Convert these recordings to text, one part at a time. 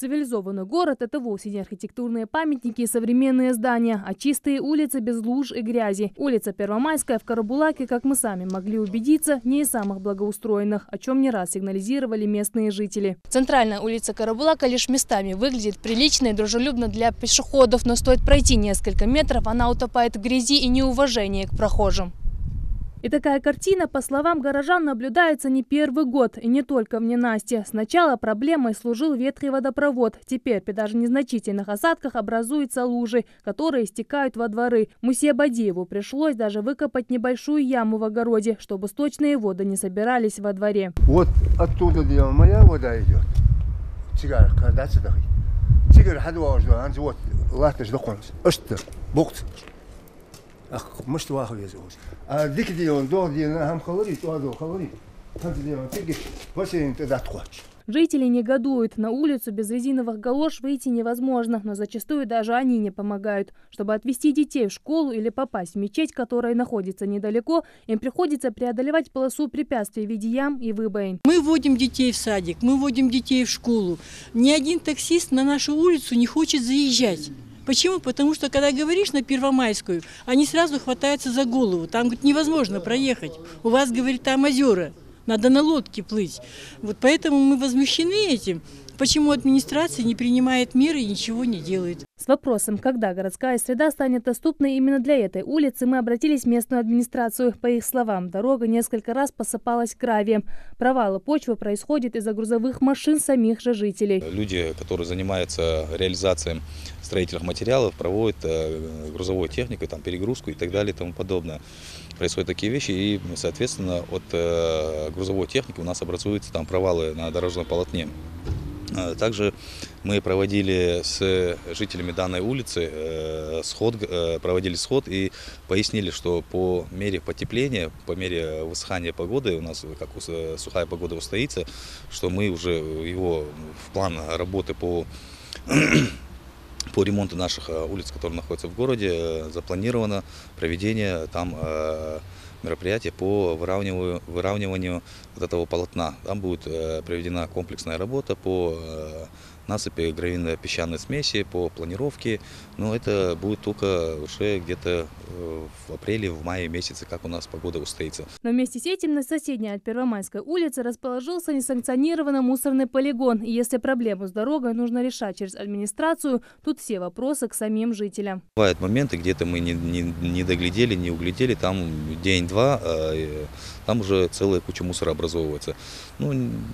цивилизованный город – это вовсе не архитектурные памятники и современные здания, а чистые улицы без луж и грязи. Улица Первомайская в Карабулаке, как мы сами могли убедиться, не из самых благоустроенных, о чем не раз сигнализировали местные жители. Центральная улица Карабулака лишь местами выглядит прилично и дружелюбно для пешеходов, но стоит пройти несколько метров, она утопает в грязи и неуважении к прохожим. И такая картина, по словам горожан, наблюдается не первый год, и не только в ненастье. Сначала проблемой служил ветхий водопровод. Теперь при даже незначительных осадках образуются лужи, которые стекают во дворы. Мусе Бадиеву пришлось даже выкопать небольшую яму в огороде, чтобы сточные воды не собирались во дворе. Вот оттуда, где моя вода идет, а жители негодуют. На улицу без резиновых галош выйти невозможно, но зачастую даже они не помогают. Чтобы отвезти детей в школу или попасть в мечеть, которая находится недалеко, им приходится преодолевать полосу препятствий в виде ям и выбоин. Мы водим детей в садик, мы водим детей в школу. Ни один таксист на нашу улицу не хочет заезжать. Почему? Потому что, когда говоришь на Первомайскую, они сразу хватаются за голову. Там, говорит, невозможно проехать. У вас, говорит, там озера. Надо на лодке плыть. Вот поэтому мы возмущены этим. Почему администрация не принимает меры и ничего не делает? С вопросом, когда городская среда станет доступной именно для этой улицы, мы обратились в местную администрацию. По их словам, дорога несколько раз посыпалась гравием. Провалы почвы происходят из-за грузовых машин самих же жителей. Люди, которые занимаются реализацией строительных материалов, проводят грузовой техникой, там, перегрузку и так далее и тому подобное. Происходят такие вещи, и, соответственно, от грузовой техники у нас образуются там провалы на дорожном полотне. Также мы проводили с жителями данной улицы проводили сход и пояснили, что по мере потепления, по мере высыхания погоды, у нас как сухая погода устоится, что мы уже его в план работы по ремонту наших улиц, которые находятся в городе, запланировано проведение там мероприятие по выравниванию вот этого полотна. Там будет проведена комплексная работа по насыпи гравийно-песчаной смеси, по планировке. Но это будет только уже где-то в апреле, в мае месяце, как у нас погода устоится. Но вместе с этим на соседней от Первомайской улице расположился несанкционированный мусорный полигон. И если проблему с дорогой нужно решать через администрацию, тут все вопросы к самим жителям. Бывают моменты, где-то мы не доглядели, не углядели, там день-два, там уже целая куча мусора образовывается. Ну,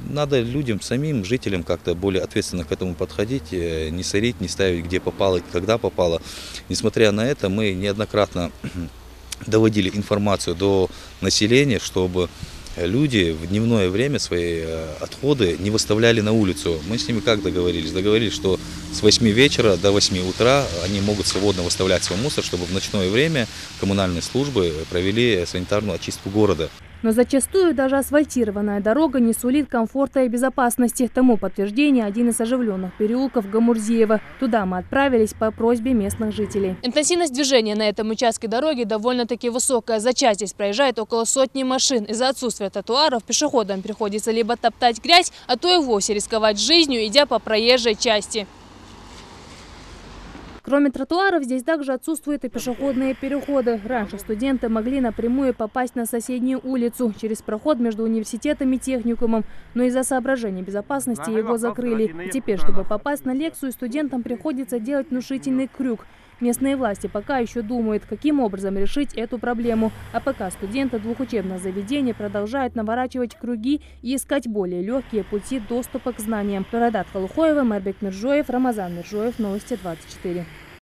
надо людям, самим жителям как-то более ответственно к этому подходить, не сорить, не ставить, где попало, когда попало. Несмотря на это, мы неоднократно доводили информацию до населения, чтобы люди в дневное время свои отходы не выставляли на улицу. Мы с ними как договорились? Договорились, что с 8 вечера до 8 утра они могут свободно выставлять свой мусор, чтобы в ночное время коммунальные службы провели санитарную очистку города. Но зачастую даже асфальтированная дорога не сулит комфорта и безопасности. Тому подтверждение один из оживленных переулков Гамурзиева. Туда мы отправились по просьбе местных жителей. Интенсивность движения на этом участке дороги довольно-таки высокая. За час здесь проезжает около сотни машин. Из-за отсутствия тротуаров пешеходам приходится либо топтать грязь, а то и вовсе рисковать жизнью, идя по проезжей части. Кроме тротуаров, здесь также отсутствуют и пешеходные переходы. Раньше студенты могли напрямую попасть на соседнюю улицу через проход между университетом и техникумом. Но из-за соображений безопасности его закрыли. И теперь, чтобы попасть на лекцию, студентам приходится делать внушительный крюк. Местные власти пока еще думают, каким образом решить эту проблему. А пока студенты двух учебных заведений продолжают наворачивать круги и искать более легкие пути доступа к знаниям. Рарадат Халухоева, Мербек Миржоев, Рамазан Миржоев, Новости 24.